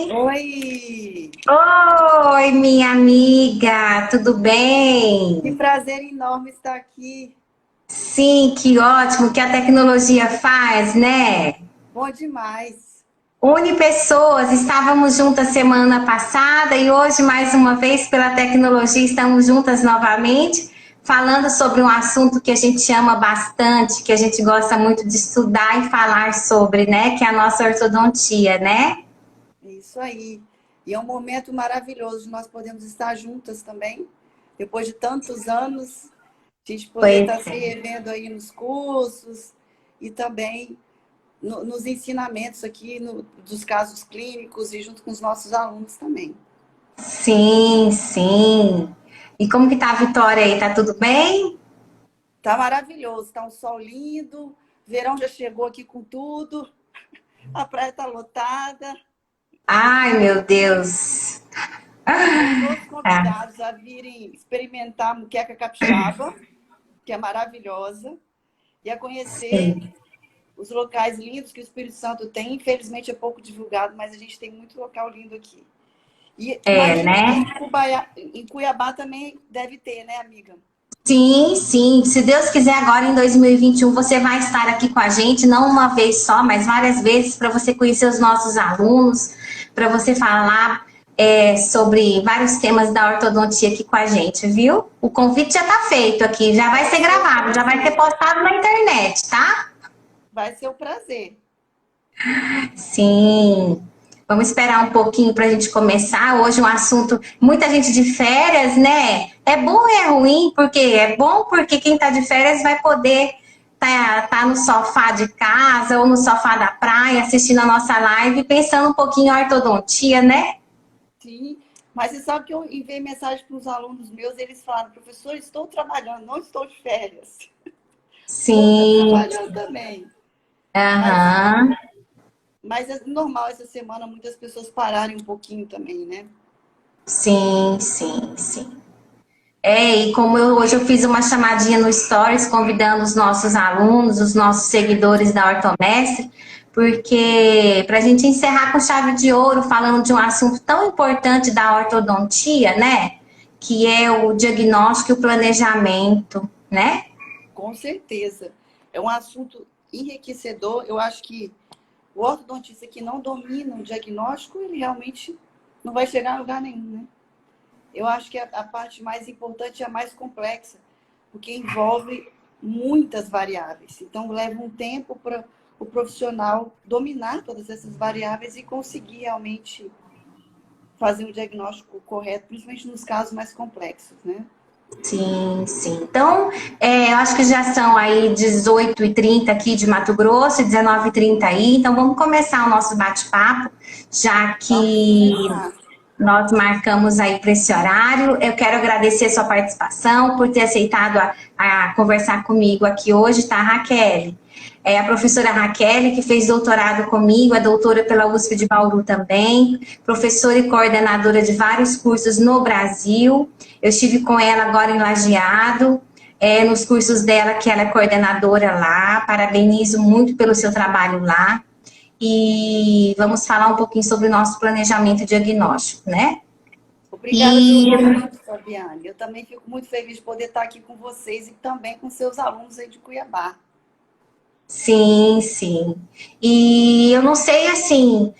Oi! Oi, minha amiga, tudo bem? Que prazer enorme estar aqui. Sim, que ótimo que a tecnologia faz, né? Bom demais. Une pessoas, estávamos juntas semana passada e hoje, mais uma vez, pela tecnologia, estamos juntas novamente, falando sobre um assunto que a gente ama bastante, que a gente gosta muito de estudar e falar sobre, né? Que é a nossa ortodontia, né? É isso aí. E é um momento maravilhoso de nós podermos estar juntas também. Depois de tantos anos, a gente poder Pois estar se é. revendo aí nos cursos e também nos ensinamentos aqui dos casos clínicos e junto com os nossos alunos também. Sim, sim. E como que tá a Vitória aí? Tá tudo bem? Tá maravilhoso, tá um sol lindo, verão já chegou aqui com tudo, a praia tá lotada. Ai, meu Deus. Estão todos Ah, convidados a virem experimentar a muqueca capixaba, que é maravilhosa, e a conhecer sim. os locais lindos que o Espírito Santo tem. Infelizmente é pouco divulgado, mas a gente tem muito local lindo aqui. E É, imagino que né? Em Cuiabá também deve ter, né, amiga? Sim, sim. Se Deus quiser, agora em 2021 você vai estar aqui com a gente, não uma vez só, mas várias vezes, para você conhecer os nossos alunos, para você falar sobre vários temas da ortodontia aqui com a gente, viu? O convite já está feito aqui, já vai Vai ser ser um gravado, já vai ser prazer. postado na internet, tá? Vai ser um prazer. Sim. Vamos esperar um pouquinho para a gente começar. Hoje um assunto, muita gente de férias, né? É bom ou é ruim? Porque é bom porque quem está de férias vai poder tá no sofá de casa ou no sofá da praia assistindo a nossa live, pensando um pouquinho em ortodontia, né? Sim, mas você sabe que eu enviei mensagem para os alunos meus, e eles falaram: professor, estou trabalhando, não estou de férias. Vou estar Sim, trabalhando também. Mas aham. Mas é normal essa semana muitas pessoas pararem um pouquinho também, né? Sim, sim, sim. E como hoje eu fiz uma chamadinha no Stories convidando os nossos alunos, os nossos seguidores da Ortomestre, porque para a gente encerrar com chave de ouro, falando de um assunto tão importante da ortodontia, né? Que é o diagnóstico e o planejamento, né? Com certeza. É um assunto enriquecedor. Eu acho que o ortodontista que não domina o diagnóstico, ele realmente não vai chegar a lugar nenhum, né? Eu acho que a parte mais importante é a mais complexa, porque envolve muitas variáveis. Então, leva um tempo para o profissional dominar todas essas variáveis e conseguir realmente fazer um diagnóstico correto, principalmente nos casos mais complexos, né? Sim, sim. Então, eu acho que já são aí 18h30 aqui de Mato Grosso, 19h30 aí. Então, vamos começar o nosso bate-papo, já Vamos que começar. nós marcamos aí para esse horário. Eu quero agradecer a sua participação, por ter aceitado a conversar comigo aqui hoje, tá, Raquel? É a professora Raquel, que fez doutorado comigo, é doutora pela USP de Bauru também, professora e coordenadora de vários cursos no Brasil. Eu estive com ela agora em Lajeado, nos cursos dela, que ela é coordenadora lá. Parabenizo muito pelo seu trabalho lá. E vamos falar um pouquinho sobre o nosso planejamento diagnóstico, né? Obrigada pelo E convite, Fabiane. Eu também fico muito feliz de poder estar aqui com vocês e também com seus alunos aí de Cuiabá. sim, sim. E eu não sei assim,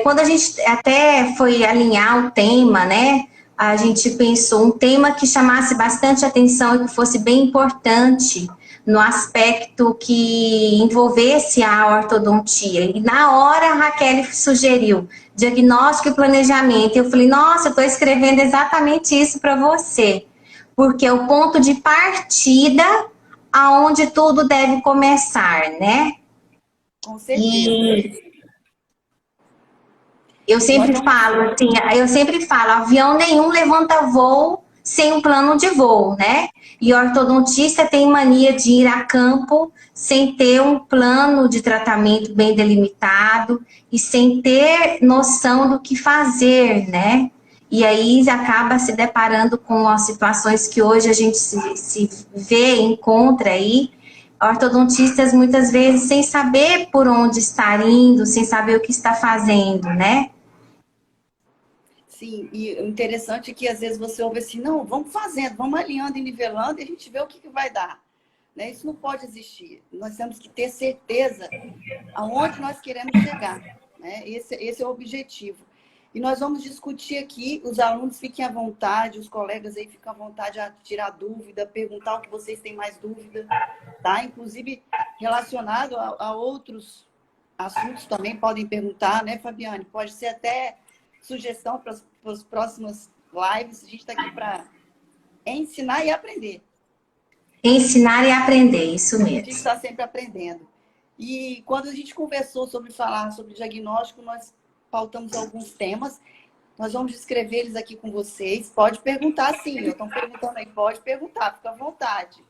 quando a gente até foi alinhar o tema, né? A gente pensou um tema que chamasse bastante atenção e que fosse bem importante no aspecto que envolvesse a ortodontia. E na hora a Raquel sugeriu diagnóstico e planejamento. Eu falei, nossa, eu estou escrevendo exatamente isso para você, porque é o ponto de partida aonde tudo deve começar, né? Com certeza. E eu Nós sempre vamos. falo assim, avião nenhum levanta voo sem um plano de voo, né? E o ortodontista tem mania de ir a campo sem ter um plano de tratamento bem delimitado e sem ter noção do que fazer, né? E aí acaba se deparando com as situações que hoje a gente se vê, encontra aí, ortodontistas muitas vezes sem saber por onde estar indo, sem saber o que está fazendo, né? Sim, e o interessante é que às vezes você ouve assim, não, vamos fazendo, vamos alinhando e nivelando e a gente vê o que vai dar. Né? Isso não pode existir. Nós temos que ter certeza aonde nós queremos chegar. Né? Esse é o objetivo. E nós vamos discutir aqui, os alunos fiquem à vontade, os colegas aí ficam à vontade a tirar dúvida, perguntar o que vocês têm mais dúvida, tá? Inclusive, relacionado a outros assuntos também podem perguntar, né, Fabiane? Pode ser até sugestão para as próximas lives. A gente está aqui para ensinar e aprender. Ensinar e aprender, isso A mesmo. gente está sempre aprendendo. E quando a gente conversou sobre falar sobre diagnóstico, nós pautamos alguns temas. Nós vamos descrever eles aqui com vocês. Pode perguntar, sim. Estão perguntando aí. Pode perguntar, fica à vontade.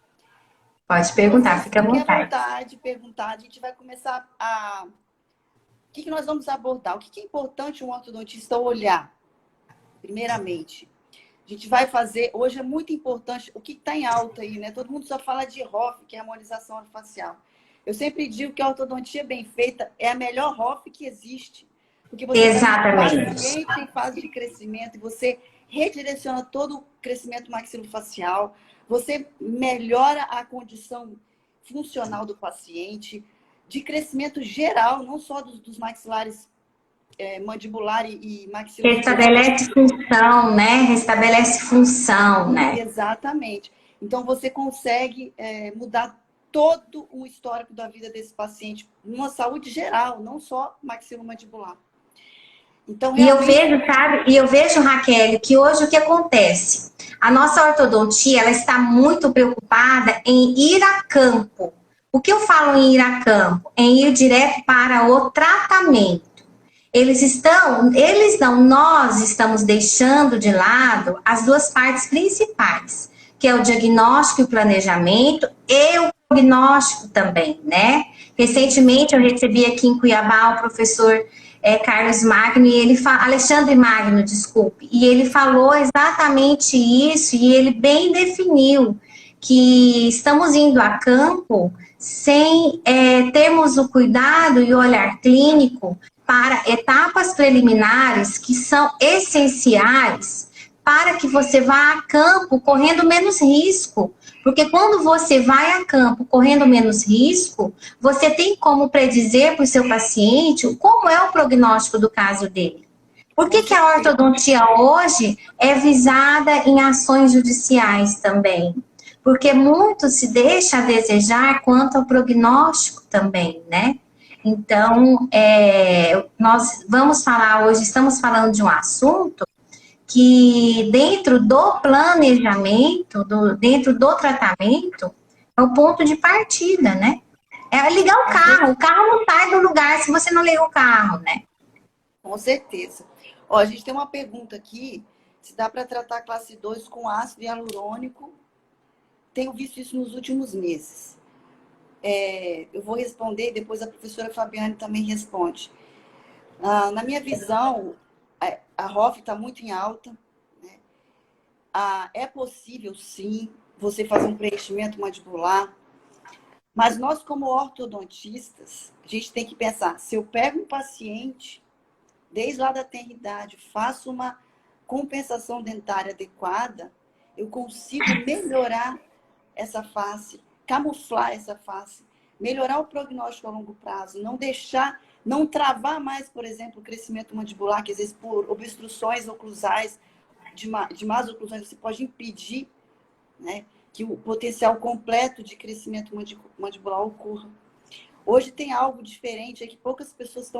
Pode perguntar, fica à vontade. Perguntar. A gente vai começar a... O que nós vamos abordar? O que é importante um ortodontista olhar? Primeiramente, a gente vai fazer... Hoje é muito importante... O que está em alta aí, né? Todo mundo só fala de ROF, que é harmonização orofacial. Eu sempre digo que a ortodontia bem feita é a melhor ROF que existe. Porque você Exatamente. vai no paciente em fase de crescimento e você redireciona todo o crescimento maxilofacial, você melhora a condição funcional do paciente, de crescimento geral, não só dos maxilares mandibular e maxilar. Restabelece função, né? Restabelece função, né? Exatamente. Então, você consegue mudar todo o histórico da vida desse paciente, numa saúde geral, não só maxilomandibular. Então, realmente... E eu vejo, Raquel, que hoje o que acontece? A nossa ortodontia, ela está muito preocupada em ir a campo. O que eu falo em ir a campo? Em ir direto para o tratamento. Nós estamos deixando de lado as duas partes principais, que é o diagnóstico e o planejamento e o prognóstico também, né? Recentemente eu recebi aqui em Cuiabá o professor Carlos Magno, Alexandre Magno, desculpe, e ele falou exatamente isso, e ele bem definiu que estamos indo a campo sem termos o cuidado e o olhar clínico para etapas preliminares que são essenciais para que você vá a campo correndo menos risco. Porque quando você vai a campo correndo menos risco, você tem como predizer para o seu paciente como é o prognóstico do caso dele. Por que a ortodontia hoje é visada em ações judiciais também? Porque muito se deixa a desejar quanto ao prognóstico também, né? Então, nós vamos falar hoje, estamos falando de um assunto que dentro do planejamento, dentro do tratamento, é o ponto de partida, né? É ligar o carro não sai do lugar se você não liga o carro, né? Com certeza. Ó, a gente tem uma pergunta aqui, se dá para tratar classe 2 com ácido hialurônico. Tenho visto isso nos últimos meses. Eu vou responder e depois a professora Fabiane também responde. Na minha visão, a ROF está muito em alta. Né? É possível, sim, você fazer um preenchimento mandibular. Mas nós, como ortodontistas, a gente tem que pensar, se eu pego um paciente, desde lá da tenridade, faço uma compensação dentária adequada, eu consigo melhorar essa face, camuflar essa face, melhorar o prognóstico a longo prazo, não travar mais, por exemplo, o crescimento mandibular, que às vezes por obstruções oclusais, de más oclusões, você pode impedir, né, que o potencial completo de crescimento mandibular ocorra. Hoje tem algo diferente, é que poucas pessoas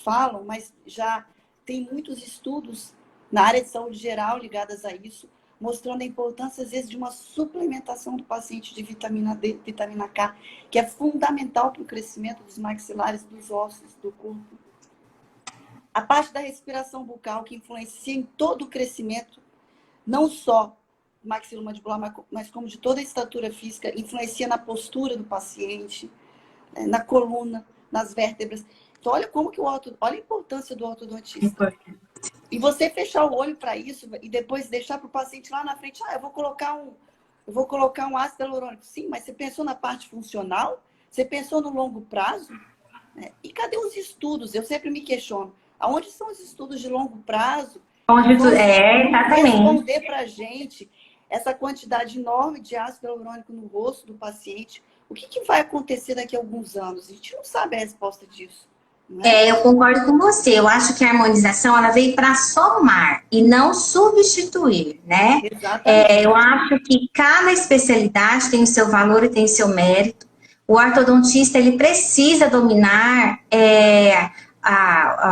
falam, mas já tem muitos estudos na área de saúde geral ligadas a isso, mostrando a importância, às vezes, de uma suplementação do paciente de vitamina D, vitamina K, que é fundamental para o crescimento dos maxilares, dos ossos, do corpo. A parte da respiração bucal, que influencia em todo o crescimento, não só maxilomandibular, mas como de toda a estatura física, influencia na postura do paciente, na coluna, nas vértebras. Então, olha olha a importância do ortodontista. E você fechar o olho para isso e depois deixar para o paciente lá na frente, eu vou colocar um ácido hialurônico. Sim, mas você pensou na parte funcional? Você pensou no longo prazo? E cadê os estudos? Eu sempre me questiono. Aonde são os estudos de longo prazo Exatamente. Responder para a gente essa quantidade enorme de ácido hialurônico no rosto do paciente. O que vai acontecer daqui a alguns anos? A gente não sabe a resposta disso. Eu concordo com você. Eu acho que a harmonização ela veio para somar e não substituir, né? Exatamente. Eu acho que cada especialidade tem o seu valor e tem o seu mérito. O ortodontista ele precisa dominar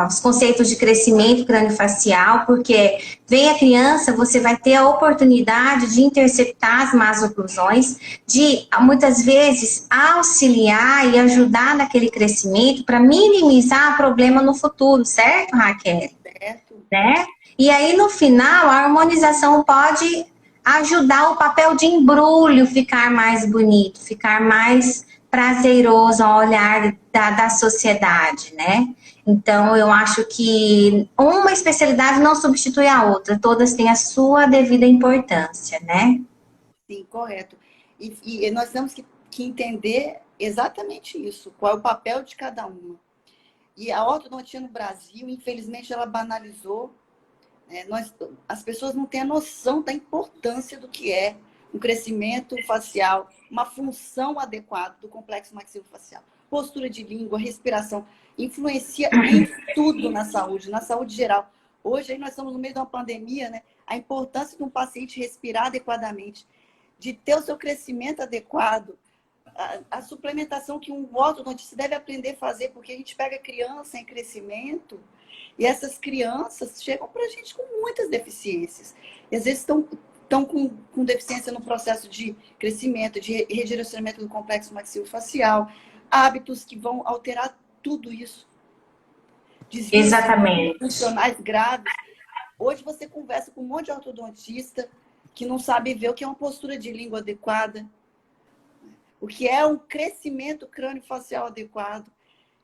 os conceitos de crescimento craniofacial, porque vem a criança, você vai ter a oportunidade de interceptar as más oclusões, de muitas vezes auxiliar e ajudar naquele crescimento para minimizar o problema no futuro, certo, Raquel? Certo. Né? E aí no final a harmonização pode ajudar o papel de embrulho ficar mais bonito, ficar mais prazeroso ao olhar da sociedade, né? Então, eu acho que uma especialidade não substitui a outra, todas têm a sua devida importância, né? Sim, correto. E nós temos que entender exatamente isso, qual é o papel de cada uma. E a ortodontia no Brasil, infelizmente, ela banalizou. As pessoas não têm a noção da importância do que é um crescimento facial, uma função adequada do complexo maxilofacial. Postura de língua, respiração, influencia em tudo na saúde geral. Hoje, aí nós estamos no meio de uma pandemia, né? A importância de um paciente respirar adequadamente, de ter o seu crescimento adequado, a suplementação que um ortodontista deve aprender a fazer, porque a gente pega criança em crescimento e essas crianças chegam para a gente com muitas deficiências. E às vezes estão com deficiência no processo de crescimento, de redirecionamento do complexo maxilofacial, hábitos que vão alterar tudo isso. Desvios funcionais graves. Hoje você conversa com um monte de ortodontista que não sabe ver o que é uma postura de língua adequada, o que é um crescimento crânio-facial adequado.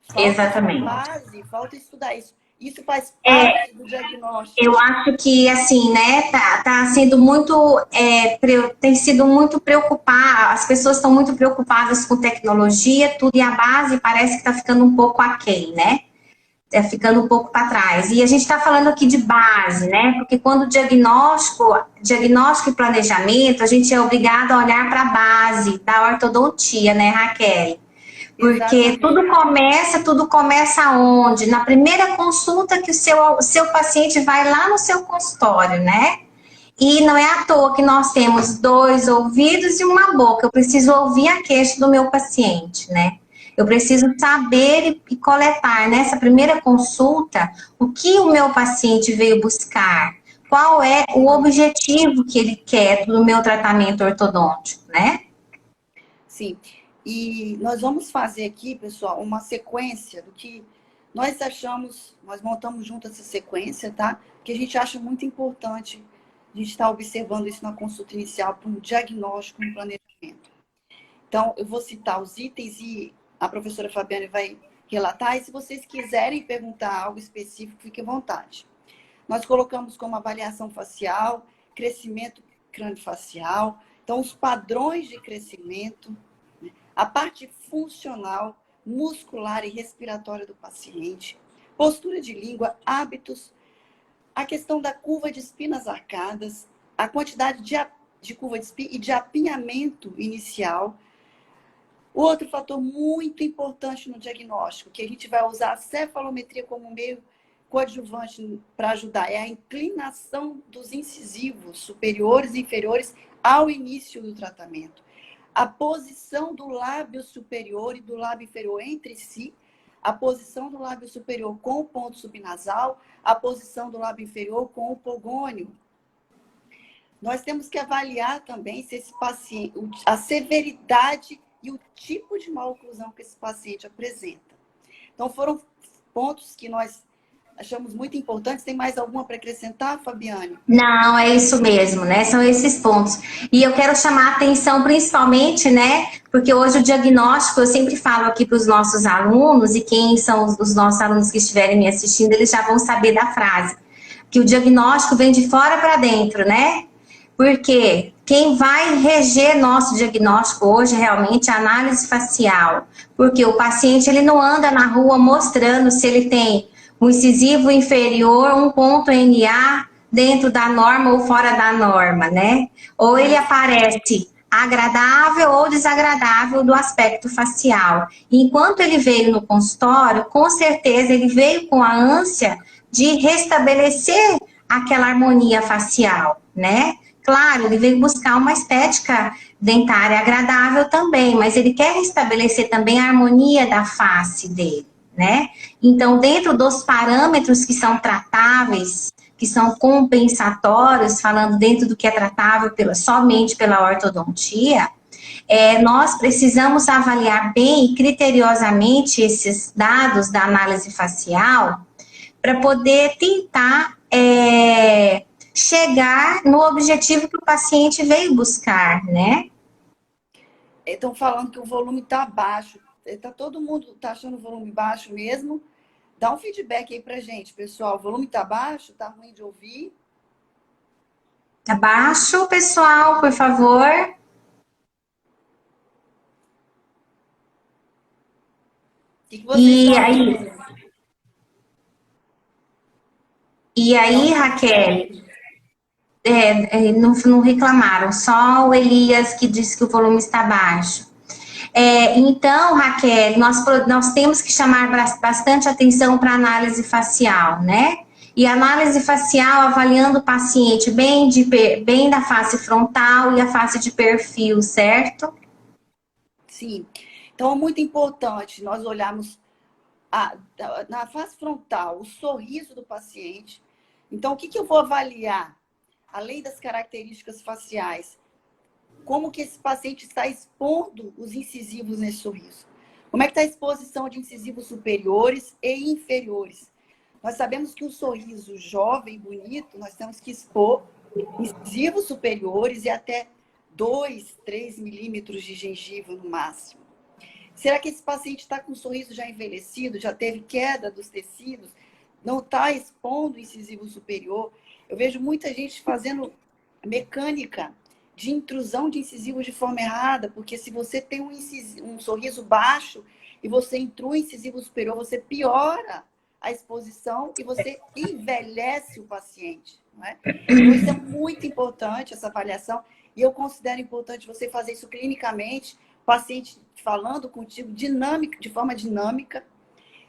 Falta base, falta estudar isso. Isso faz parte do diagnóstico. Eu acho que, assim, né, tá sendo muito, tem sido muito preocupado, as pessoas estão muito preocupadas com tecnologia, tudo, e a base parece que está ficando um pouco aquém, né? Ficando um pouco para trás. E a gente está falando aqui de base, né? Porque quando diagnóstico e planejamento, a gente é obrigado a olhar para a base da ortodontia, né, Raquel? Porque tudo começa onde? Na primeira consulta que o seu paciente vai lá no seu consultório, né? E não é à toa que nós temos 2 ouvidos e uma boca. Eu preciso ouvir a queixa do meu paciente, né? Eu preciso saber e coletar nessa primeira consulta o que o meu paciente veio buscar, qual é o objetivo que ele quer do meu tratamento ortodôntico, né? Sim. E nós vamos fazer aqui, pessoal, uma sequência do que nós achamos, nós montamos junto essa sequência, tá? Que a gente acha muito importante a gente estar observando isso na consulta inicial para um diagnóstico e um planejamento. Então, eu vou citar os itens e a professora Fabiane vai relatar. E se vocês quiserem perguntar algo específico, fique à vontade. Nós colocamos como avaliação facial, crescimento crânio-facial, então os padrões de crescimento, a parte funcional, muscular e respiratória do paciente, postura de língua, hábitos, a questão da curva de espinas arcadas, a quantidade de curva de espina e de apinhamento inicial. Outro fator muito importante no diagnóstico, que a gente vai usar a cefalometria como meio coadjuvante para ajudar, é a inclinação dos incisivos superiores e inferiores ao início do tratamento. A posição do lábio superior e do lábio inferior entre si, a posição do lábio superior com o ponto subnasal, a posição do lábio inferior com o pogônio. Nós temos que avaliar também se esse paciente, a severidade e o tipo de maloclusão que esse paciente apresenta. Então, foram pontos que nós achamos muito importantes. Tem mais alguma para acrescentar, Fabiane? Não, é isso mesmo, né? São esses pontos. E eu quero chamar a atenção principalmente, né? Porque hoje o diagnóstico, eu sempre falo aqui para os nossos alunos, e quem são os nossos alunos que estiverem me assistindo, eles já vão saber da frase. Que o diagnóstico vem de fora para dentro, né? Porque quem vai reger nosso diagnóstico hoje realmente é a análise facial. Porque o paciente, ele não anda na rua mostrando se ele tem um incisivo inferior, um ponto NA dentro da norma ou fora da norma, né? Ou ele aparece agradável ou desagradável do aspecto facial. Enquanto ele veio no consultório, com certeza ele veio com a ânsia de restabelecer aquela harmonia facial, né? Claro, ele veio buscar uma estética dentária agradável também, mas ele quer restabelecer também a harmonia da face dele, né? Então, dentro dos parâmetros que são tratáveis, que são compensatórios, falando dentro do que é tratável somente pela ortodontia, nós precisamos avaliar bem e criteriosamente esses dados da análise facial para poder tentar chegar no objetivo que o paciente veio buscar, né? Estão falando que o volume está baixo. Todo mundo está achando o volume baixo mesmo. Dá um feedback aí pra gente, pessoal. O volume tá baixo? Tá ruim de ouvir? Tá baixo, pessoal, por favor. O que vocês estão aí? E aí, Raquel, não reclamaram, só o Elias que disse que o volume está baixo. Então, Raquel, nós temos que chamar bastante atenção para a análise facial, né? E a análise facial avaliando o paciente bem da face frontal e a face de perfil, certo? Sim. Então, é muito importante nós olharmos na face frontal o sorriso do paciente. Então, o que eu vou avaliar? Além das características faciais, como que esse paciente está expondo os incisivos nesse sorriso? Como é que está a exposição de incisivos superiores e inferiores? Nós sabemos que um sorriso jovem, bonito, nós temos que expor incisivos superiores e até 2, 3 milímetros de gengiva no máximo. Será que esse paciente está com o sorriso já envelhecido, já teve queda dos tecidos, não está expondo o incisivo superior? Eu vejo muita gente fazendo mecânica de intrusão de incisivos de forma errada, porque se você tem um sorriso baixo e você intrui o incisivo superior, você piora a exposição e você envelhece o paciente. Não é? Então, isso é muito importante, essa avaliação, e eu considero importante você fazer isso clinicamente, o paciente falando contigo de forma dinâmica,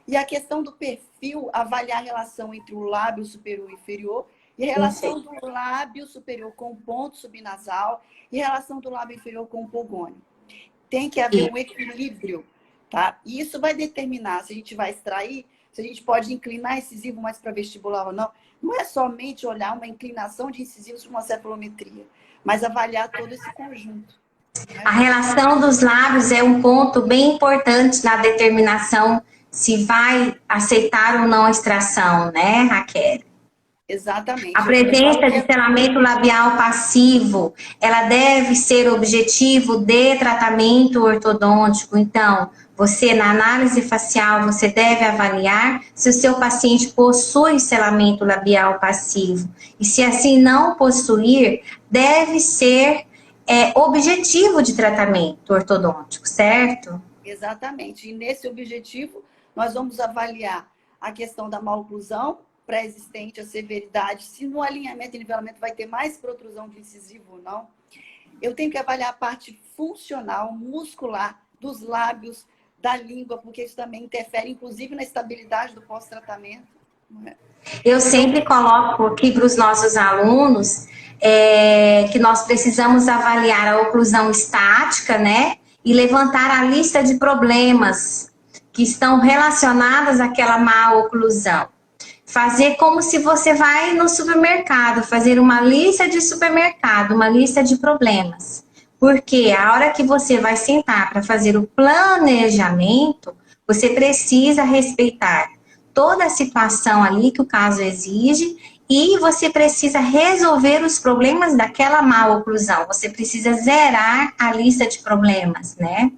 e a questão do perfil, avaliar a relação entre o lábio superior e inferior, e a relação do lábio superior com o ponto subnasal e a relação do lábio inferior com o pogônio. Tem que haver um equilíbrio, tá? E isso vai determinar se a gente vai extrair, se a gente pode inclinar incisivo mais para vestibular ou não. Não é somente olhar uma inclinação de incisivos para uma cefalometria, mas avaliar todo esse conjunto. Né? A relação dos lábios é um ponto bem importante na determinação se vai aceitar ou não a extração, né, Raquel? Exatamente. A presença de selamento labial passivo, ela deve ser objetivo de tratamento ortodôntico. Então, você, na análise facial, você deve avaliar se o seu paciente possui selamento labial passivo. E se assim não possuir, deve ser objetivo de tratamento ortodôntico, certo? Exatamente. E nesse objetivo, nós vamos avaliar a questão da maloclusão pré-existente, a severidade, se no alinhamento e nivelamento vai ter mais protrusão de incisivo ou não. Eu tenho que avaliar a parte funcional, muscular, dos lábios, da língua, porque isso também interfere, inclusive, na estabilidade do pós-tratamento. Eu sempre coloco aqui para os nossos alunos que nós precisamos avaliar a oclusão estática, né? E levantar a lista de problemas que estão relacionadas àquela má oclusão. Fazer como se você vai no supermercado, fazer uma lista de supermercado, uma lista de problemas. Porque a hora que você vai sentar para fazer o planejamento, você precisa respeitar toda a situação ali que o caso exige e você precisa resolver os problemas daquela má oclusão. Você precisa zerar a lista de problemas, né?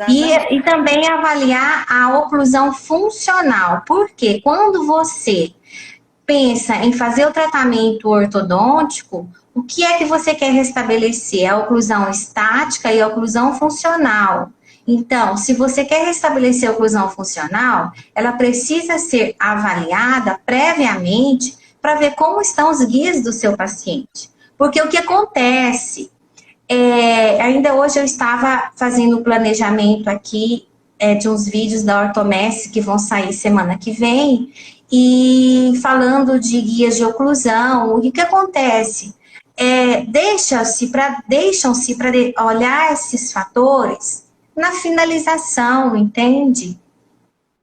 E também avaliar a oclusão funcional, porque quando você pensa em fazer o tratamento ortodôntico, o que é que você quer restabelecer? A oclusão estática e a oclusão funcional. Então, se você quer restabelecer a oclusão funcional, ela precisa ser avaliada previamente para ver como estão os guias do seu paciente. Porque o que acontece, ainda hoje eu estava fazendo o planejamento aqui de uns vídeos da Ortomestre que vão sair semana que vem, e falando de guias de oclusão, o que acontece? Deixam-se para olhar esses fatores na finalização, entende?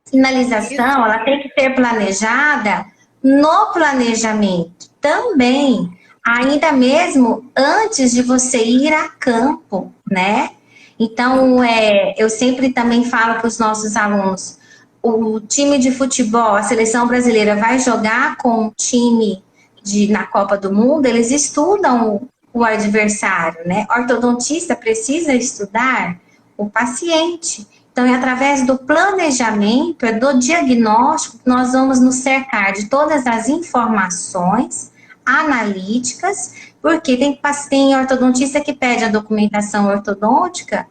Finalização, ela tem que ser planejada no planejamento também, ainda mesmo antes de você ir a campo, né? Então, eu sempre também falo para os nossos alunos, o time de futebol, a seleção brasileira vai jogar com o time na Copa do Mundo, eles estudam o adversário, né? O ortodontista precisa estudar o paciente. Então, é através do planejamento, do diagnóstico, que nós vamos nos cercar de todas as informações analíticas, porque tem ortodontista que pede a documentação ortodôntica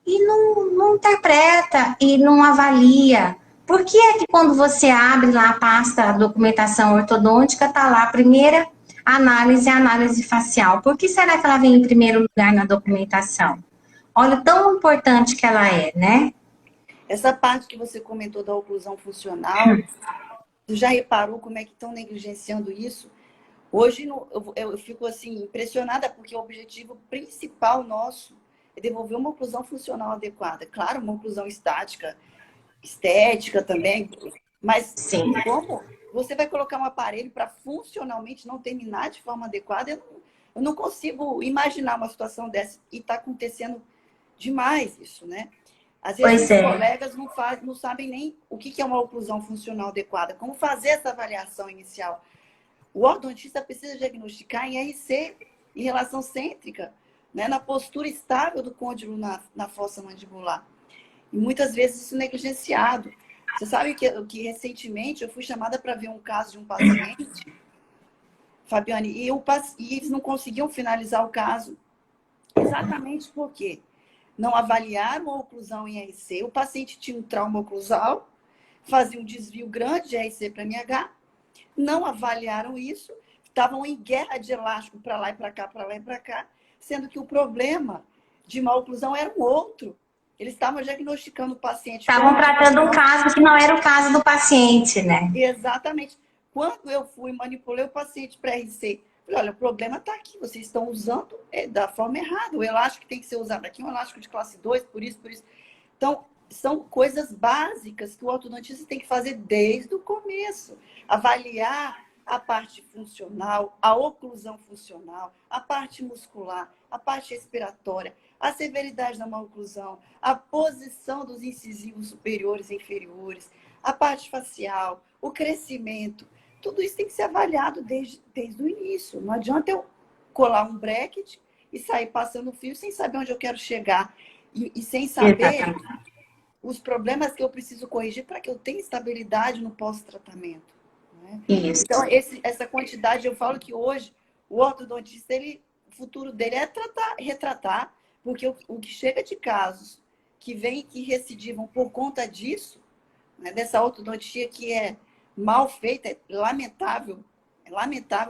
e não interpreta e não avalia. Por que é que quando você abre lá a pasta documentação ortodôntica, está lá a primeira análise, a análise facial? Por que será que ela vem em primeiro lugar na documentação? Olha, tão importante que ela é, né? Essa parte que você comentou da oclusão funcional, você já reparou como é que estão negligenciando isso? Hoje eu fico assim impressionada porque o objetivo principal nosso é devolver uma oclusão funcional adequada. Claro, uma oclusão estética também, mas sim, como você vai colocar um aparelho para funcionalmente não terminar de forma adequada? Eu não consigo imaginar uma situação dessa e está acontecendo demais isso, né? Às vezes os colegas não sabem nem o que é uma oclusão funcional adequada, como fazer essa avaliação inicial. O ortodontista precisa diagnosticar em RC, em relação cêntrica, né, na postura estável do côndilo na fossa mandibular. E muitas vezes isso é negligenciado. Você sabe que recentemente eu fui chamada para ver um caso de um paciente, Fabiane, e eles não conseguiam finalizar o caso exatamente porque não avaliaram a oclusão em RC, o paciente tinha um trauma oclusal, fazia um desvio grande de RC para MH, não avaliaram isso, estavam em guerra de elástico para lá e para cá, para lá e para cá, sendo que o problema de má oclusão era um outro. Eles estavam diagnosticando o paciente. Estavam tratando um caso que não era o caso do paciente, né? Exatamente. Quando eu fui manipulei o paciente para RC, falei, olha, o problema está aqui, vocês estão usando da forma errada. O elástico que tem que ser usado aqui é um elástico de classe 2, por isso. Então, são coisas básicas que o ortodontista tem que fazer desde o começo. Avaliar a parte funcional, a oclusão funcional, a parte muscular, a parte respiratória, a severidade da maloclusão, a posição dos incisivos superiores e inferiores, a parte facial, o crescimento. Tudo isso tem que ser avaliado desde o início. Não adianta eu colar um bracket e sair passando fio sem saber onde eu quero chegar e sem saber os problemas que eu preciso corrigir para que eu tenha estabilidade no pós-tratamento. Né? Então, essa quantidade, eu falo que hoje o ortodontista, o futuro dele é retratar, porque o que chega de casos que vem que recidivam por conta disso, né, dessa ortodontia que é mal feita, é lamentável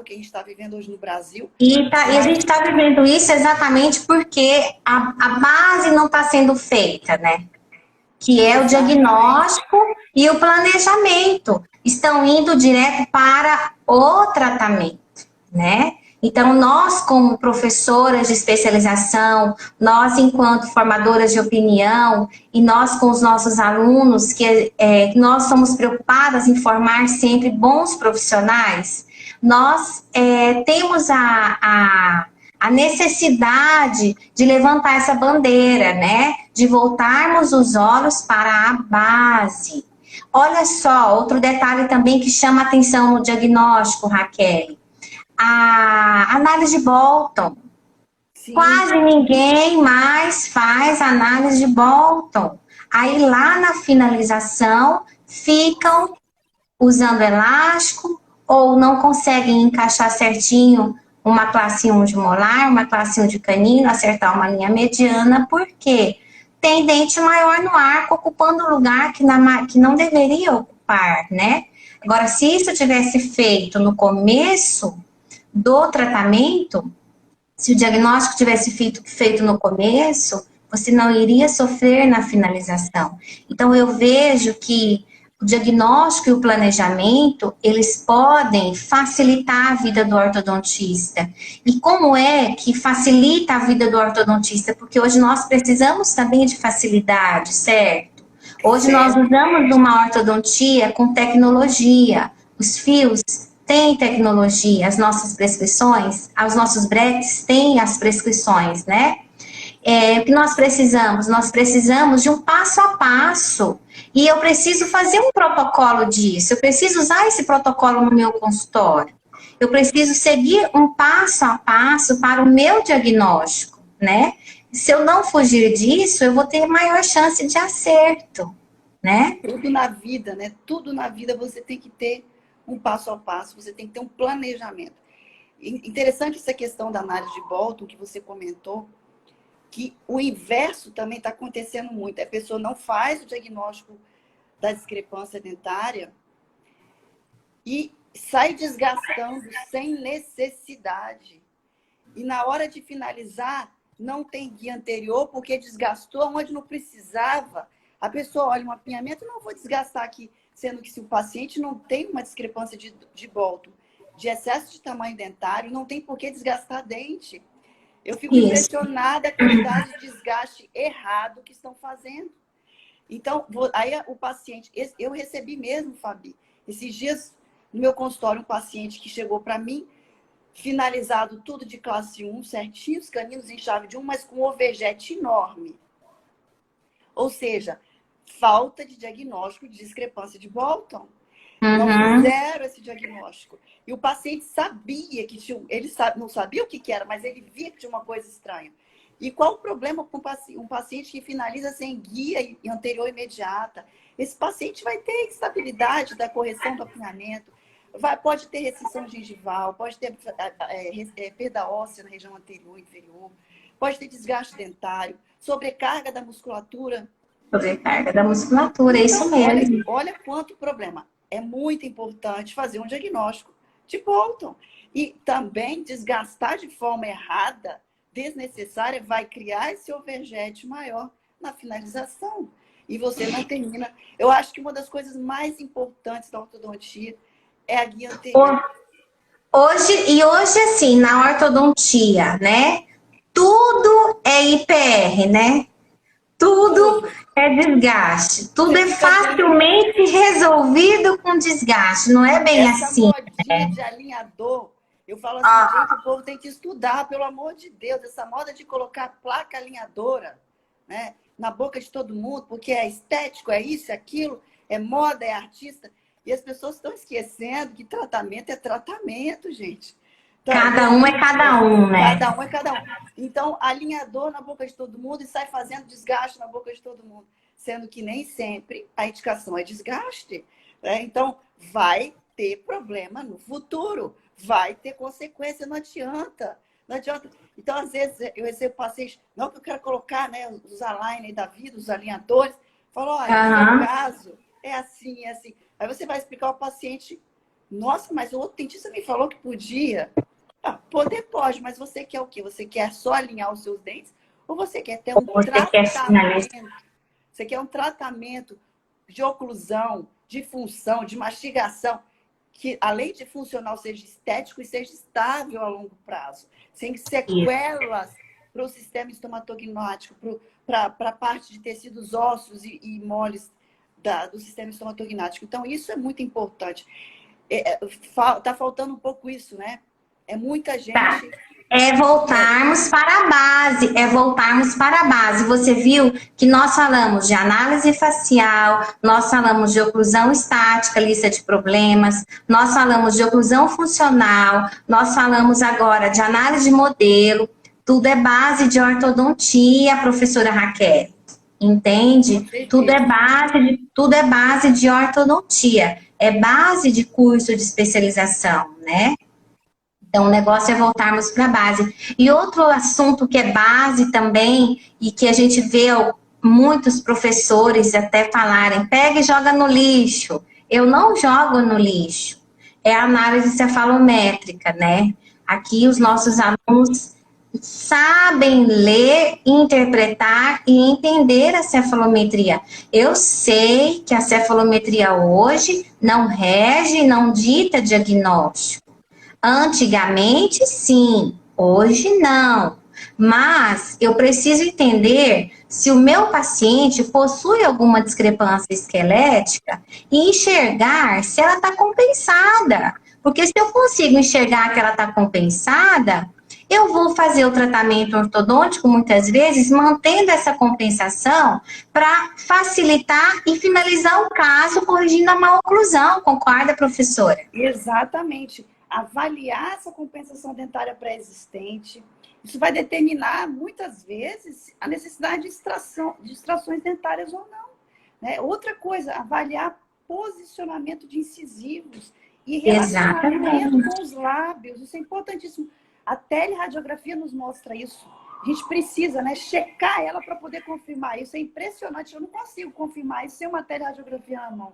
que a gente está vivendo hoje no Brasil. E a gente está vivendo isso exatamente porque a base não está sendo feita, né? Que é o diagnóstico e o planejamento. Estão indo direto para o tratamento, né? Então, nós como professoras de especialização, nós enquanto formadoras de opinião e nós com os nossos alunos, que nós somos preocupadas em formar sempre bons profissionais, nós temos a necessidade de levantar essa bandeira, né? De voltarmos os olhos para a base. Olha só, outro detalhe também que chama atenção no diagnóstico, Raquel. A análise de Bolton. Sim. Quase ninguém mais faz análise de Bolton. Aí lá na finalização ficam usando elástico ou não conseguem encaixar certinho uma classe 1 de molar, uma classe 1 de canino, acertar uma linha mediana, porque tem dente maior no arco ocupando o lugar que não deveria ocupar, né? Agora, se isso tivesse feito no começo do tratamento, se o diagnóstico tivesse feito no começo, você não iria sofrer na finalização. Então, eu vejo que o diagnóstico e o planejamento, eles podem facilitar a vida do ortodontista. E como é que facilita a vida do ortodontista? Porque hoje nós precisamos também de facilidade, certo? Hoje nós usamos uma ortodontia com tecnologia. Os fios têm tecnologia, as nossas prescrições, os nossos breques têm as prescrições, né? O que nós precisamos? Nós precisamos de um passo a passo. E eu preciso fazer um protocolo disso. Eu preciso usar esse protocolo no meu consultório. Eu preciso seguir um passo a passo para o meu diagnóstico, né? Se eu não fugir disso, eu vou ter maior chance de acerto, né? Tudo na vida, né? Tudo na vida você tem que ter um passo a passo, você tem que ter um planejamento. Interessante essa questão da análise de Bolton que você comentou, que o inverso também está acontecendo muito. A pessoa não faz o diagnóstico da discrepância dentária e sai desgastando sem necessidade. E na hora de finalizar, não tem guia anterior porque desgastou onde não precisava. A pessoa olha um apinhamento, não vou desgastar aqui, sendo que se o paciente não tem uma discrepância de Bolton, de excesso de tamanho dentário, não tem por que desgastar dente. Eu fico impressionada com a quantidade de desgaste errado que estão fazendo. Então, aí o paciente... Eu recebi mesmo, Fabi, esses dias no meu consultório, um paciente que chegou para mim, finalizado tudo de classe 1, certinho, os caninos em chave de 1, mas com um overjet enorme. Ou seja, falta de diagnóstico de discrepância de Bolton. Não fizeram esse diagnóstico. E o paciente sabia que tinha... Ele não sabia o que era, mas ele via que tinha uma coisa estranha. E qual o problema com um paciente que finaliza sem guia e anterior imediata? Esse paciente vai ter instabilidade da correção do apinhamento, pode ter restrição gengival, pode ter perda óssea na região anterior e inferior, pode ter desgaste dentário, sobrecarga da musculatura. Sobrecarga da musculatura, então, isso mesmo. Olha quanto problema. É muito importante fazer um diagnóstico de Bolton. E também desgastar de forma errada, desnecessária, vai criar esse overjet maior na finalização. E você não termina. Eu acho que uma das coisas mais importantes da ortodontia é a guia anterior. Hoje, assim, na ortodontia, né? Tudo é IPR, né? Tudo é desgaste. Tudo é facilmente resolvido com desgaste. Não é bem assim. Essa modinha de alinhador, eu falo assim, gente, o povo tem que estudar, pelo amor de Deus. Essa moda de colocar placa alinhadora, né, na boca de todo mundo, porque é estético, é isso, é aquilo, é moda, é artista. E as pessoas estão esquecendo que tratamento é tratamento, gente. Cada um é cada um, né? Cada um é cada um. Então, alinhador na boca de todo mundo e sai fazendo desgaste na boca de todo mundo. Sendo que nem sempre a indicação é desgaste. Né? Então, vai ter problema no futuro. Vai ter consequência, não adianta. Não adianta. Então, às vezes, eu recebo pacientes, não que eu quero colocar, né, os aligners da vida, os alinhadores. Falo, olha, no caso, é assim, é assim. Aí você vai explicar ao paciente, nossa, mas o outro dentista me falou que podia. Poder pode, mas você quer o quê? Você quer só alinhar os seus dentes? Ou você quer ter um tratamento? Você quer um tratamento de oclusão, de função, de mastigação, que além de funcional seja estético e seja estável a longo prazo, sem sequelas para o sistema estomatognático, para a parte de tecidos ósseos e moles do sistema estomatognático. Então, isso é muito importante. Tá faltando um pouco isso, né? É muita gente... É voltarmos para a base, é voltarmos para a base. Você viu que nós falamos de análise facial, nós falamos de oclusão estática, lista de problemas, nós falamos de oclusão funcional, nós falamos agora de análise de modelo, tudo é base de ortodontia, professora Raquel, entende? Tudo é base de ortodontia, é base de curso de especialização, né? Então, o negócio é voltarmos para a base. E outro assunto que é base também, e que a gente vê muitos professores até falarem, pega e joga no lixo, eu não jogo no lixo. É a análise cefalométrica, né? Aqui os nossos alunos sabem ler, interpretar e entender a cefalometria. Eu sei que a cefalometria hoje não rege, não dita diagnóstico. Antigamente, sim, hoje não. Mas eu preciso entender se o meu paciente possui alguma discrepância esquelética e enxergar se ela está compensada. Porque se eu consigo enxergar que ela está compensada, eu vou fazer o tratamento ortodôntico, muitas vezes, mantendo essa compensação para facilitar e finalizar o caso, corrigindo a maloclusão. Concorda, professora? Exatamente. Avaliar essa compensação dentária pré-existente. Isso vai determinar, muitas vezes, a necessidade de extrações dentárias ou não. Né? Outra coisa, avaliar posicionamento de incisivos e relacionamento com os lábios. Isso é importantíssimo. A teleradiografia nos mostra isso. A gente precisa, né, checar ela para poder confirmar isso. É impressionante. Eu não consigo confirmar isso sem uma teleradiografia na mão.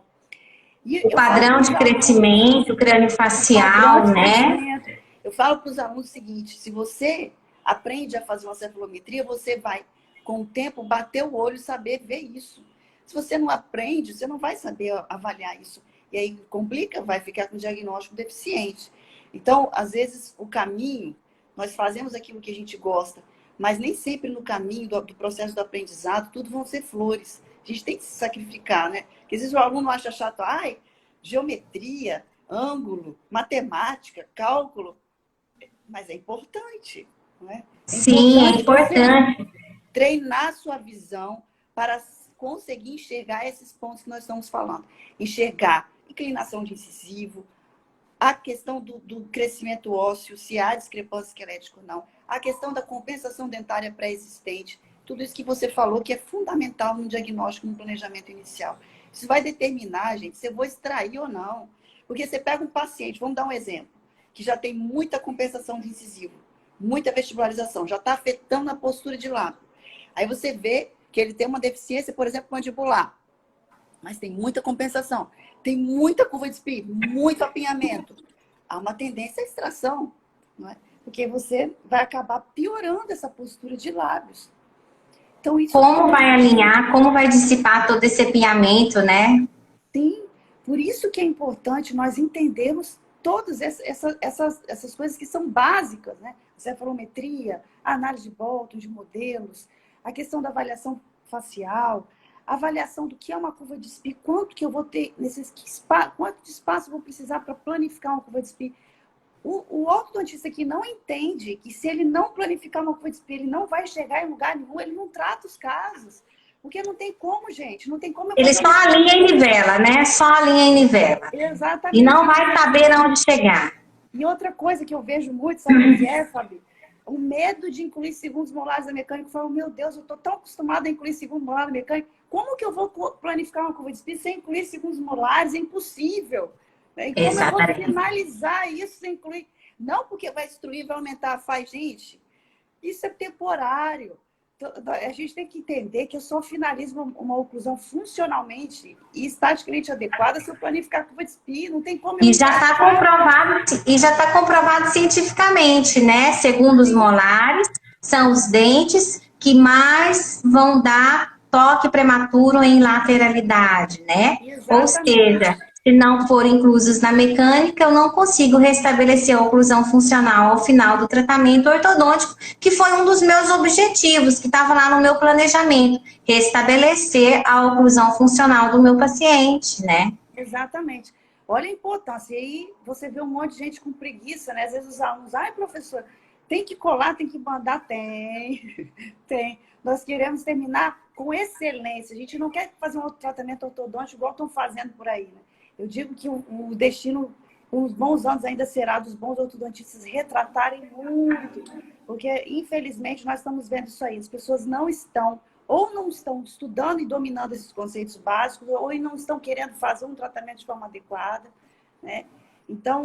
O padrão de crescimento crâniofacial, né? Eu falo para os alunos o seguinte: se você aprende a fazer uma cefalometria, você vai, com o tempo, bater o olho e saber ver isso. Se você não aprende, você não vai saber avaliar isso. E aí complica, vai ficar com diagnóstico deficiente. Então, às vezes, o caminho, nós fazemos aquilo que a gente gosta, mas nem sempre no caminho do processo do aprendizado, tudo vão ser flores. A gente tem que se sacrificar, né? Porque às vezes o aluno acha chato, ai, geometria, ângulo, matemática, cálculo, mas é importante, não é? Sim, é importante. Treinar sua visão para conseguir enxergar esses pontos que nós estamos falando. Enxergar inclinação de incisivo, a questão do crescimento ósseo, se há discrepância esquelética ou não, a questão da compensação dentária pré-existente, tudo isso que você falou que é fundamental no diagnóstico, no planejamento inicial. Isso vai determinar, gente, se eu vou extrair ou não. Porque você pega um paciente, vamos dar um exemplo, que já tem muita compensação de incisivo, muita vestibularização, já está afetando a postura de lábio. Aí você vê que ele tem uma deficiência, por exemplo, mandibular, mas tem muita compensação, tem muita curva de Spee, muito apinhamento. Há uma tendência à extração, não é? Porque você vai acabar piorando essa postura de lábios. Então, isso como vai alinhar, como vai dissipar todo esse apinhamento, né? Sim, por isso que é importante nós entendermos todas essas coisas que são básicas, né? Cefalometria, a análise de Bolton, de modelos, a questão da avaliação facial, a avaliação do que é uma curva de Spee, quanto que eu vou ter, quanto de espaço eu vou precisar para planificar uma curva de Spee. O ortodontista que não entende que se ele não planificar uma curva de Spee, ele não vai chegar em lugar nenhum, ele não trata os casos. Porque não tem como, gente. Não tem como. Ele só alinha e nivela, né? Só alinha e nivela. Exatamente. E não vai saber aonde chegar. E outra coisa que eu vejo muito, sabe o que é, Fabi? O medo de incluir segundos molares da mecânica. Eu falo, meu Deus, eu estou tão acostumada a incluir segundos molares da mecânica. Como que eu vou planificar uma curva de Spee sem incluir segundos molares? É impossível. E como eu vou finalizar isso sem incluir? Não porque vai destruir, vai aumentar a faz. Gente, isso é temporário. A gente tem que entender que eu só finalizo uma oclusão funcionalmente e estaticamente adequada se eu planificar a curva de Spee. Não tem como... E já está comprovado cientificamente, né? Segundo os molares, são os dentes que mais vão dar toque prematuro em lateralidade, né? Exatamente. Ou seja, se não forem inclusos na mecânica, eu não consigo restabelecer a oclusão funcional ao final do tratamento ortodôntico, que foi um dos meus objetivos, que estava lá no meu planejamento, restabelecer a oclusão funcional do meu paciente, né? Exatamente. Olha a importância. E aí você vê um monte de gente com preguiça, né? Às vezes os alunos, ai, professor, tem que colar, tem que mandar? Tem. Nós queremos terminar com excelência. A gente não quer fazer um outro tratamento ortodôntico igual estão fazendo por aí, né? Eu digo que o destino, uns bons anos ainda será dos bons ortodontistas retratarem muito, porque infelizmente nós estamos vendo isso aí. As pessoas não estão estudando e dominando esses conceitos básicos, ou não estão querendo fazer um tratamento de forma adequada, né? Então,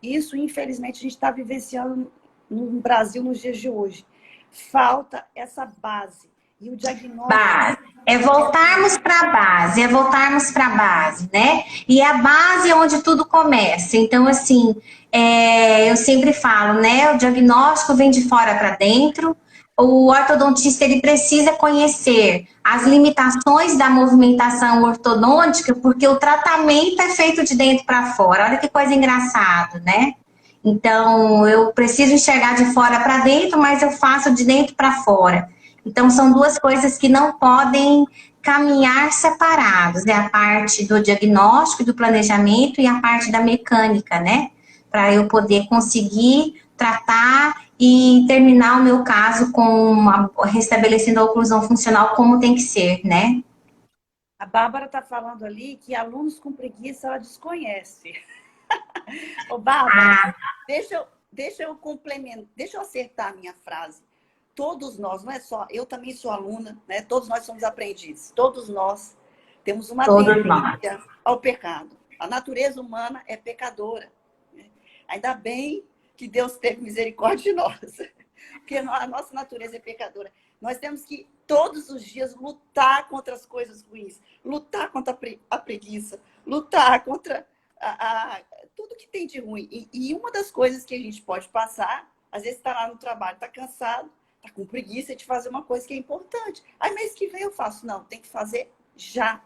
isso infelizmente a gente está vivenciando no Brasil nos dias de hoje. Falta essa base. E o diagnóstico... Base. É voltarmos para a base, né? E é a base é onde tudo começa. Então, assim, eu sempre falo, né? O diagnóstico vem de fora para dentro. O ortodontista, ele precisa conhecer as limitações da movimentação ortodôntica, porque o tratamento é feito de dentro para fora. Olha que coisa engraçada, né? Então, eu preciso enxergar de fora para dentro, mas eu faço de dentro para fora. Então, são duas coisas que não podem caminhar separados, né? A parte do diagnóstico e do planejamento e a parte da mecânica, né? Para eu poder conseguir tratar e terminar o meu caso restabelecendo a oclusão funcional como tem que ser, né? A Bárbara está falando ali que alunos com preguiça ela desconhece. Ô, Bárbara, deixa eu complementar, deixa eu acertar a minha frase. Todos nós, não é só, eu também sou aluna, né? Todos nós somos aprendizes. Todos nós temos uma tendência ao pecado. A natureza humana é pecadora. Né? Ainda bem que Deus teve misericórdia de nós. Porque a nossa natureza é pecadora. Nós temos que, todos os dias, lutar contra as coisas ruins. Lutar contra a preguiça. Lutar contra tudo que tem de ruim. E uma das coisas que a gente pode passar, às vezes está lá no trabalho, está cansado, tá com preguiça de fazer uma coisa que é importante. Aí, mês que vem eu faço. Não, tem que fazer já.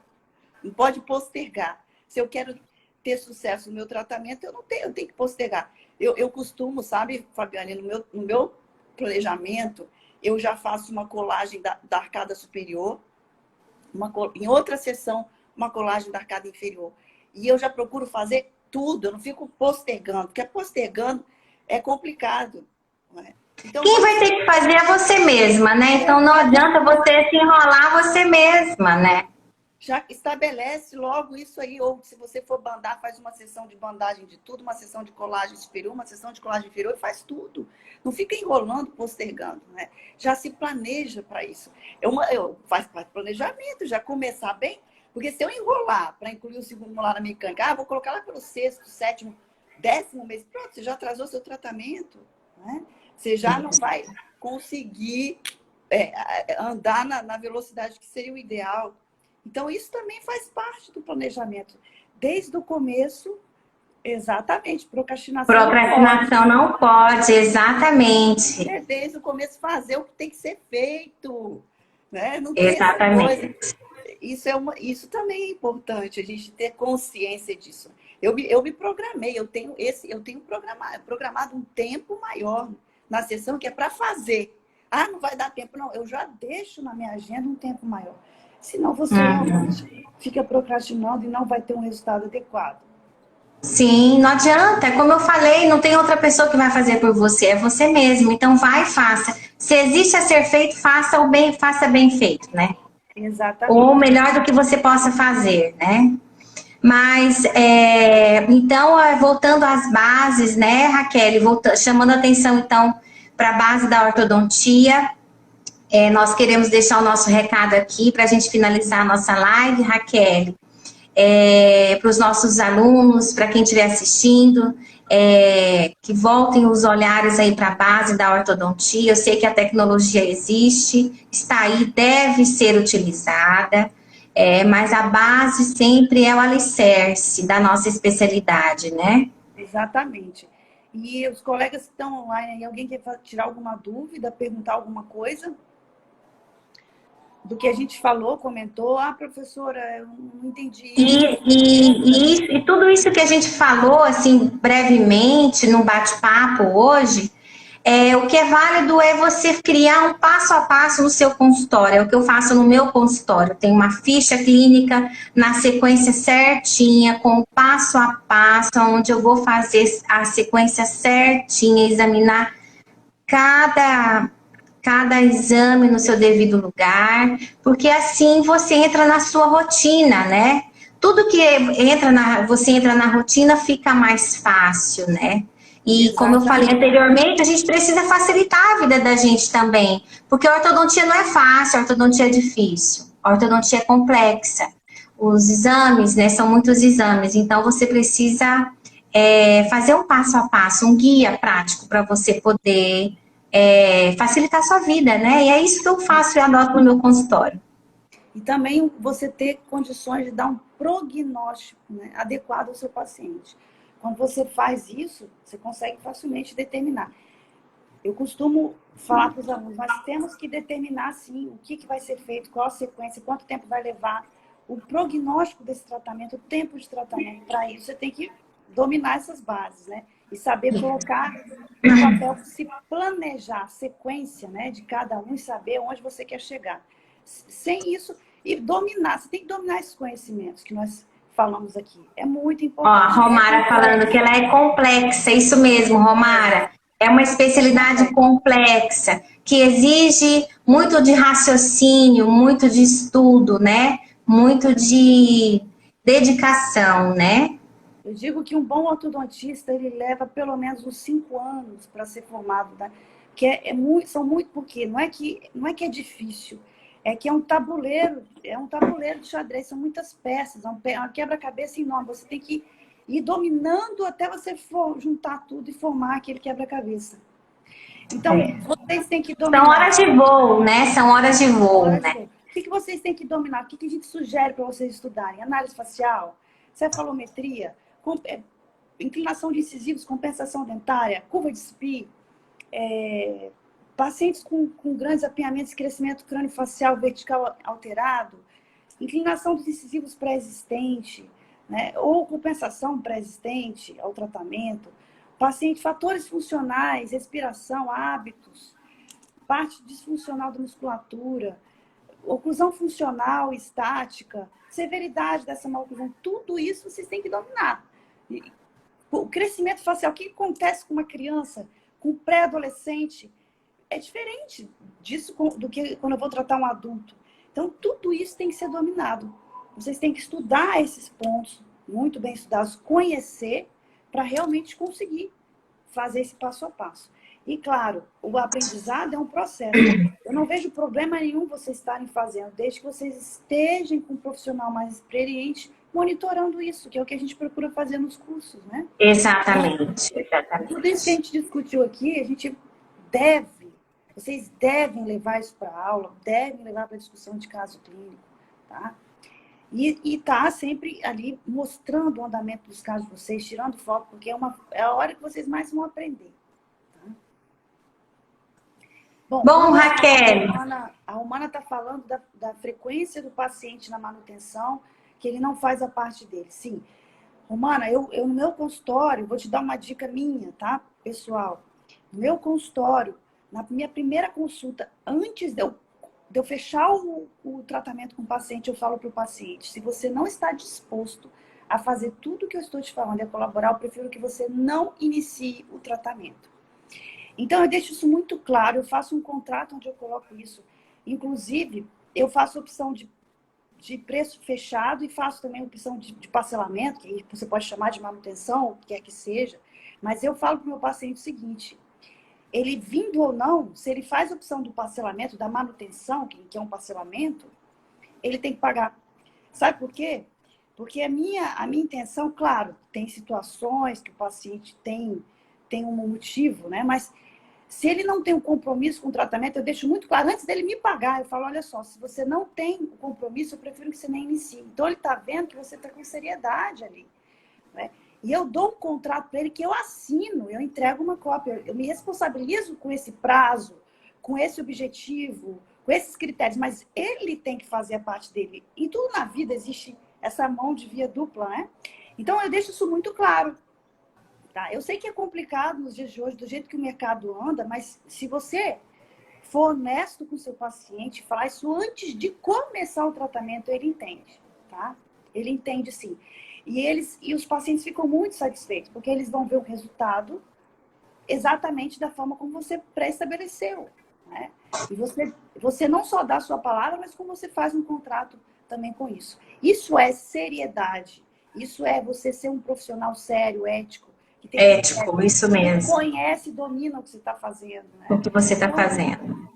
Não pode postergar. Se eu quero ter sucesso no meu tratamento, eu tenho que postergar. Eu costumo, sabe, Fabiane, no meu planejamento, eu já faço uma colagem da arcada superior, em outra sessão, uma colagem da arcada inferior. E eu já procuro fazer tudo, eu não fico postergando, porque postergando é complicado. Não é? Então, quem vai ter que fazer é você mesma, né? Então não adianta você se enrolar você mesma, né? Já estabelece logo isso aí, ou se você for bandar, faz uma sessão de bandagem de tudo, uma sessão de colagem superior, uma sessão de colagem inferior, e faz tudo. Não fica enrolando, postergando, né? Já se planeja para isso. Eu faço parte do planejamento, já começar bem, porque se eu enrolar para incluir o segundo molar na mecânica, vou colocar lá pelo 6º, 7º, 10º mês, pronto, você já atrasou seu tratamento, né? Você já não vai conseguir andar na velocidade que seria o ideal. Então, isso também faz parte do planejamento. Desde o começo, exatamente, procrastinação. Procrastinação não pode, exatamente. Desde o começo, fazer o que tem que ser feito. Né? Não tem exatamente. Isso também é importante, a gente ter consciência disso. Eu me programei, eu tenho programado um tempo maior na sessão que é para fazer. Não vai dar tempo, não. Eu já deixo na minha agenda um tempo maior. Senão você realmente fica procrastinando e não vai ter um resultado adequado. Sim, não adianta. Como eu falei, não tem outra pessoa que vai fazer por você, é você mesmo. Então vai e faça. Se existe a ser feito, faça bem feito, né? Exatamente. Ou melhor do que você possa fazer, né? Mas, então, voltando às bases, né, Raquel, chamando a atenção, então, para a base da ortodontia, nós queremos deixar o nosso recado aqui para a gente finalizar a nossa live, Raquel, para os nossos alunos, para quem estiver assistindo, que voltem os olhares aí para a base da ortodontia. Eu sei que a tecnologia existe, está aí, deve ser utilizada, mas a base sempre é o alicerce da nossa especialidade, né? Exatamente. E os colegas que estão online, alguém quer tirar alguma dúvida, perguntar alguma coisa? Do que a gente falou, comentou, professora, eu não entendi. E tudo isso que a gente falou, assim, brevemente, num bate-papo hoje, o que é válido é você criar um passo a passo no seu consultório. É o que eu faço no meu consultório. Tem uma ficha clínica na sequência certinha, com o passo a passo, onde eu vou fazer a sequência certinha, examinar cada exame no seu devido lugar, porque assim você entra na sua rotina, né? Tudo que você entra na rotina fica mais fácil, né? E exatamente. Como eu falei anteriormente, a gente precisa facilitar a vida da gente também, porque a ortodontia não é fácil, a ortodontia é difícil, a ortodontia é complexa. Os exames, né, são muitos exames, então você precisa fazer um passo a passo, um guia prático para você poder facilitar a sua vida, né? E é isso que eu faço e adoto no meu consultório. E também você ter condições de dar um prognóstico, né, adequado ao seu paciente. Quando você faz isso, você consegue facilmente determinar. Eu costumo falar para os alunos, nós temos que determinar, sim, o que vai ser feito, qual a sequência, quanto tempo vai levar, o prognóstico desse tratamento, o tempo de tratamento. Para isso, você tem que dominar essas bases, né? E saber colocar no papel, se planejar a sequência, né, de cada um e saber onde você quer chegar. Sem isso, e dominar, você tem que dominar esses conhecimentos que nós falamos aqui. É muito Ó, a importante. Romara falando que ela é complexa, isso mesmo, Romara. É uma especialidade complexa, que exige muito de raciocínio, muito de estudo, né? Muito de dedicação, né? Eu digo que um bom ortodontista, ele leva pelo menos uns 5 anos para ser formado, né? Que são muito, porque não é que é difícil, é que é um tabuleiro de xadrez, são muitas peças, é uma quebra-cabeça enorme. Você tem que ir dominando até você juntar tudo e formar aquele quebra-cabeça. Então, vocês têm que dominar. São horas de voo, né? São horas de voo, né? O que vocês têm que dominar? O que a gente sugere para vocês estudarem? Análise facial, cefalometria, inclinação de incisivos, compensação dentária, curva de SPI, pacientes com grandes apinhamentos, crescimento crânio-facial vertical alterado, inclinação dos incisivos pré-existente, né? Ou compensação pré-existente ao tratamento, paciente, fatores funcionais, respiração, hábitos, parte disfuncional da musculatura, oclusão funcional, estática, severidade dessa maloclusão, tudo isso vocês têm que dominar. O crescimento facial, o que acontece com uma criança, com um pré-adolescente, é diferente disso do que quando eu vou tratar um adulto. Então, tudo isso tem que ser dominado. Vocês têm que estudar esses pontos, muito bem estudados, conhecer, para realmente conseguir fazer esse passo a passo. E, claro, o aprendizado é um processo. Eu não vejo problema nenhum vocês estarem fazendo, desde que vocês estejam com um profissional mais experiente monitorando isso, que é o que a gente procura fazer nos cursos, né? Exatamente. Tudo isso que a gente discutiu aqui, vocês devem levar isso para a aula, devem levar para a discussão de caso clínico, tá? E tá sempre ali mostrando o andamento dos casos de vocês, tirando foto, porque é a hora que vocês mais vão aprender. Bom, Raquel. A Romana está falando da frequência do paciente na manutenção, que ele não faz a parte dele. Sim. Romana, eu no meu consultório, vou te dar uma dica minha, tá, pessoal? No meu consultório, na minha primeira consulta, antes de eu fechar o tratamento com o paciente, eu falo para o paciente, se você não está disposto a fazer tudo que eu estou te falando e a colaborar, eu prefiro que você não inicie o tratamento. Então, eu deixo isso muito claro, eu faço um contrato onde eu coloco isso. Inclusive, eu faço opção de preço fechado e faço também opção de parcelamento, que você pode chamar de manutenção, o que quer que seja. Mas eu falo para o meu paciente o seguinte, ele vindo ou não, se ele faz a opção do parcelamento, da manutenção, que é um parcelamento, ele tem que pagar. Sabe por quê? Porque a minha intenção, claro, tem situações que o paciente tem um motivo, né? Mas se ele não tem um compromisso com o tratamento, eu deixo muito claro, antes dele me pagar, eu falo, olha só, se você não tem o compromisso, eu prefiro que você nem inicie. Então, ele está vendo que você está com seriedade ali, né? E eu dou um contrato para ele que eu assino, eu entrego uma cópia, eu me responsabilizo com esse prazo, com esse objetivo, com esses critérios, mas ele tem que fazer a parte dele. Em tudo na vida existe essa mão de via dupla, né? Então, eu deixo isso muito claro. Tá? Eu sei que é complicado nos dias de hoje, do jeito que o mercado anda, mas se você for honesto com o seu paciente, falar isso antes de começar o tratamento, ele entende, tá? Ele entende sim. E os pacientes ficam muito satisfeitos, porque eles vão ver o resultado exatamente da forma como você pré-estabeleceu, né? E você não só dá a sua palavra, mas como você faz um contrato também com isso. Isso é seriedade. Isso é você ser um profissional sério, ético. Ético, isso mesmo. Conhece e domina o que você está fazendo, né? O que você está fazendo.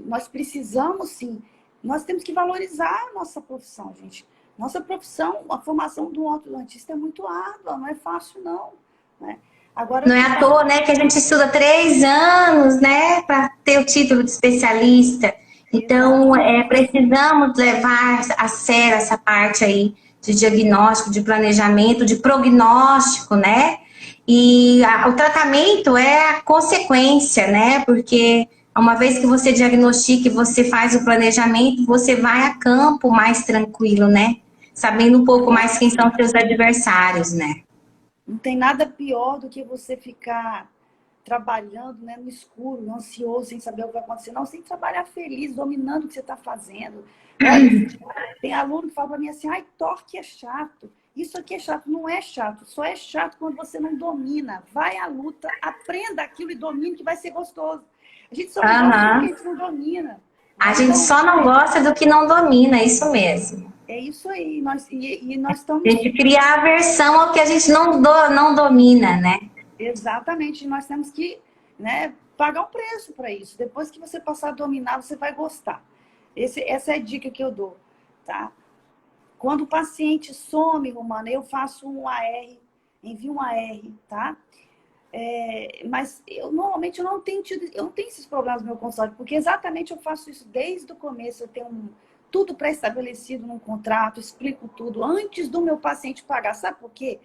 Nós precisamos, sim. Nós temos que valorizar a nossa profissão, gente. Nossa profissão, a formação do ortodontista é muito árdua, não é fácil, não, né? Agora, Não é à toa, né, que a gente estuda 3 anos, né, para ter o título de especialista. Então, exatamente. precisamos levar a sério essa parte aí de diagnóstico, de planejamento, de prognóstico, né? E o tratamento é a consequência, né? Porque uma vez que você diagnostica e você faz o planejamento, você vai a campo mais tranquilo, né? Sabendo um pouco mais quem são seus adversários, né? Não tem nada pior do que você ficar trabalhando, né, no escuro, ansioso, sem saber o que vai acontecer. Não, você tem que trabalhar feliz, dominando o que você está fazendo. Olha, tem aluno que fala para mim assim, ai, torque é chato. Isso aqui é chato. Não é chato. Só é chato quando você não domina. Vai à luta, aprenda aquilo e domine que vai ser gostoso. A gente só não gosta do que a gente não domina. A Né? gente Então, só não gosta do que não domina, isso mesmo. é isso aí. Nós A estamos... gente cria aversão ao que a gente não domina, né? Exatamente. Nós temos que, né, pagar um preço para isso. Depois que você passar a dominar, você vai gostar. Essa é a dica que eu dou, tá? Quando o paciente some, Romana, eu faço um AR, envio um AR, tá? Mas normalmente eu não tenho esses problemas no meu consultório, porque exatamente eu faço isso desde o começo. Eu tenho tudo pré-estabelecido num contrato, explico tudo antes do meu paciente pagar. Sabe por quê?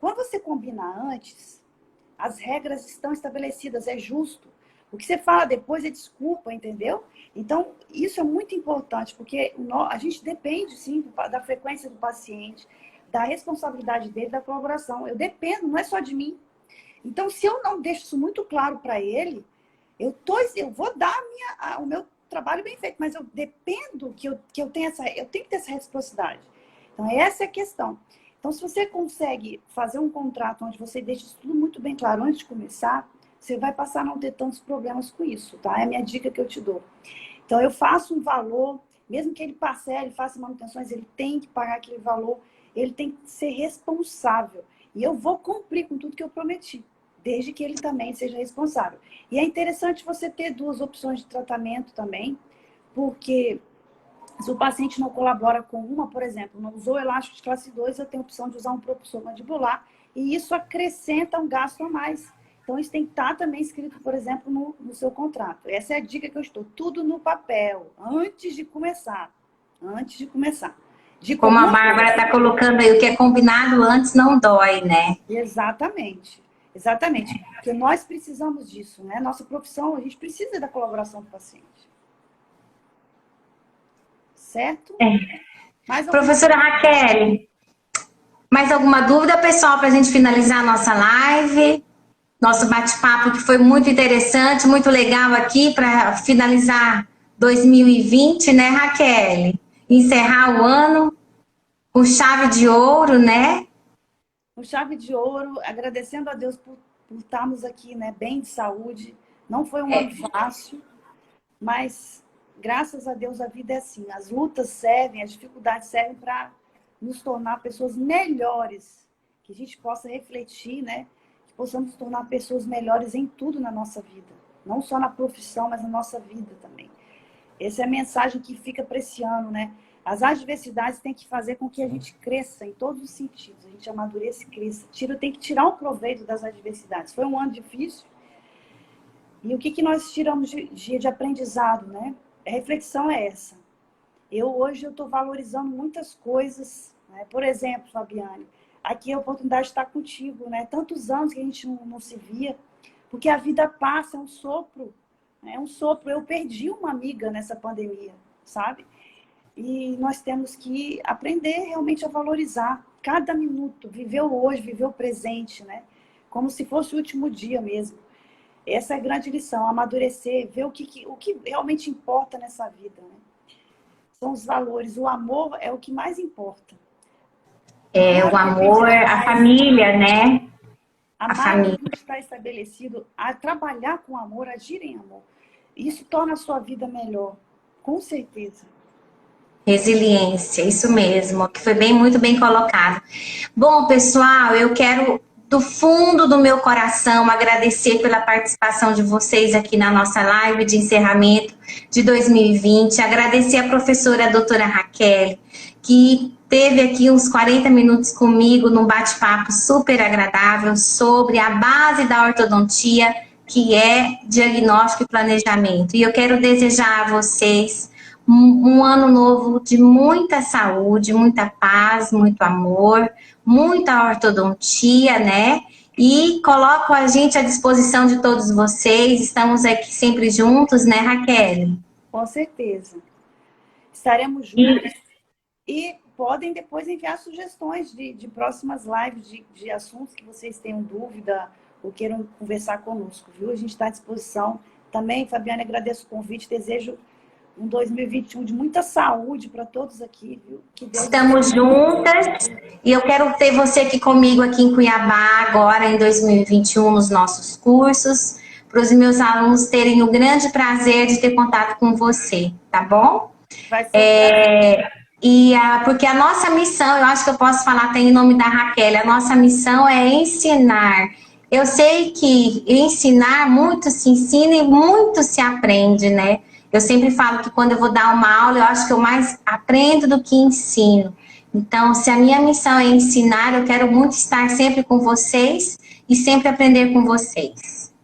Quando você combina antes, as regras estão estabelecidas, é justo. O que você fala depois é desculpa, entendeu? Então, isso é muito importante, porque a gente depende, sim, da frequência do paciente, da responsabilidade dele, da colaboração. Eu dependo, não é só de mim. Então, se eu não deixo isso muito claro para ele, eu vou dar o meu trabalho bem feito, mas eu dependo que eu tenho que ter essa reciprocidade. Então, essa é a questão. Então, se você consegue fazer um contrato onde você deixa isso tudo muito bem claro antes de começar, você vai passar a não ter tantos problemas com isso, tá? É a minha dica que eu te dou. Então, eu faço um valor, mesmo que ele parcele, faça manutenções, ele tem que pagar aquele valor, ele tem que ser responsável. E eu vou cumprir com tudo que eu prometi, desde que ele também seja responsável. E é interessante você ter 2 opções de tratamento também, porque se o paciente não colabora com uma, por exemplo, não usou elástico de classe 2, eu tenho a opção de usar um propulsor mandibular, e isso acrescenta um gasto a mais. Então, isso tem que estar também escrito, por exemplo, no seu contrato. Essa é a dica que eu estou. Tudo no papel, antes de começar. Antes de começar. Como a Bárbara está colocando aí, o que é combinado antes não dói, né? Exatamente. Exatamente. Porque nós precisamos disso, né? Nossa profissão, a gente precisa da colaboração do paciente. Certo? Professora Raquel, mais alguma dúvida, pessoal, para a gente finalizar a nossa live? Nosso bate-papo que foi muito interessante, muito legal aqui para finalizar 2020, né, Raquel? Encerrar o ano com chave de ouro, né? Com chave de ouro, agradecendo a Deus por estarmos aqui, né, bem de saúde. Não foi um ano fácil, mas graças a Deus a vida é assim. As lutas servem, as dificuldades servem para nos tornar pessoas melhores, que a gente possa refletir, né? Que possamos nos tornar pessoas melhores em tudo na nossa vida. Não só na profissão, mas na nossa vida também. Essa é a mensagem que fica para esse ano, né? As adversidades têm que fazer com que a gente cresça em todos os sentidos. A gente amadureça e cresça. Tem que tirar um proveito das adversidades. Foi um ano difícil. E o que nós tiramos de aprendizado, né? A reflexão é essa. Hoje eu estou valorizando muitas coisas. Né? Por exemplo, Fabiane, aqui a oportunidade de estar contigo, né? Tantos anos que a gente não se via. Porque a vida passa, é um sopro. É um sopro. Eu perdi uma amiga nessa pandemia, sabe? E nós temos que aprender realmente a valorizar cada minuto, viver o hoje, viver o presente, né? Como se fosse o último dia mesmo. Essa é a grande lição, amadurecer, ver o que realmente importa nessa vida, né? São os valores, o amor é o que mais importa. O amor, a família, né? Amar o que está estabelecido, a trabalhar com amor, agir em amor. Isso torna a sua vida melhor, com certeza. Resiliência, isso mesmo, que foi muito bem colocado. Bom, pessoal, eu quero, do fundo do meu coração, agradecer pela participação de vocês aqui na nossa live de encerramento de 2020. Agradecer a professora doutora Raquel, que teve aqui uns 40 minutos comigo num bate-papo super agradável sobre a base da ortodontia, que é diagnóstico e planejamento. E eu quero desejar a vocês um ano novo de muita saúde, muita paz, muito amor, muita ortodontia, né? E coloco a gente à disposição de todos vocês. Estamos aqui sempre juntos, né, Raquel? Com certeza. Estaremos juntos e podem depois enviar sugestões de próximas lives, de assuntos que vocês tenham dúvida ou queiram conversar conosco, viu? A gente está à disposição. Também, Fabiana, agradeço o convite, desejo um 2021 de muita saúde para todos aqui, viu? Que Deus Estamos juntas e eu quero ter você aqui comigo aqui em Cuiabá agora em 2021 nos nossos cursos, para os meus alunos terem o grande prazer de ter contato com você, tá bom? vai ser Porque a nossa missão, eu acho que eu posso falar até em nome da Raquel, a nossa missão é ensinar. Eu sei que ensinar muito se ensina e muito se aprende, né? Eu sempre falo que quando eu vou dar uma aula, eu acho que eu mais aprendo do que ensino. Então, se a minha missão é ensinar, eu quero muito estar sempre com vocês e sempre aprender com vocês.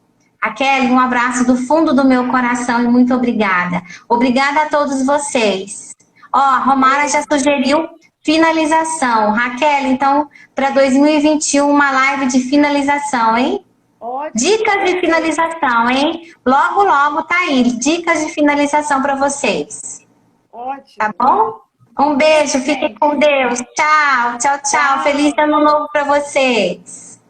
Raquel, um abraço do fundo do meu coração e muito obrigada. Obrigada a todos vocês. Ó, a Romara já sugeriu finalização. Raquel, então, para 2021, uma live de finalização, hein? ótimo. Dicas de finalização, hein? Logo, logo tá aí. Dicas de finalização para vocês. Ótimo. Tá bom? Um beijo, fiquem com Deus. Tchau, tchau, tchau. Feliz ano novo para vocês.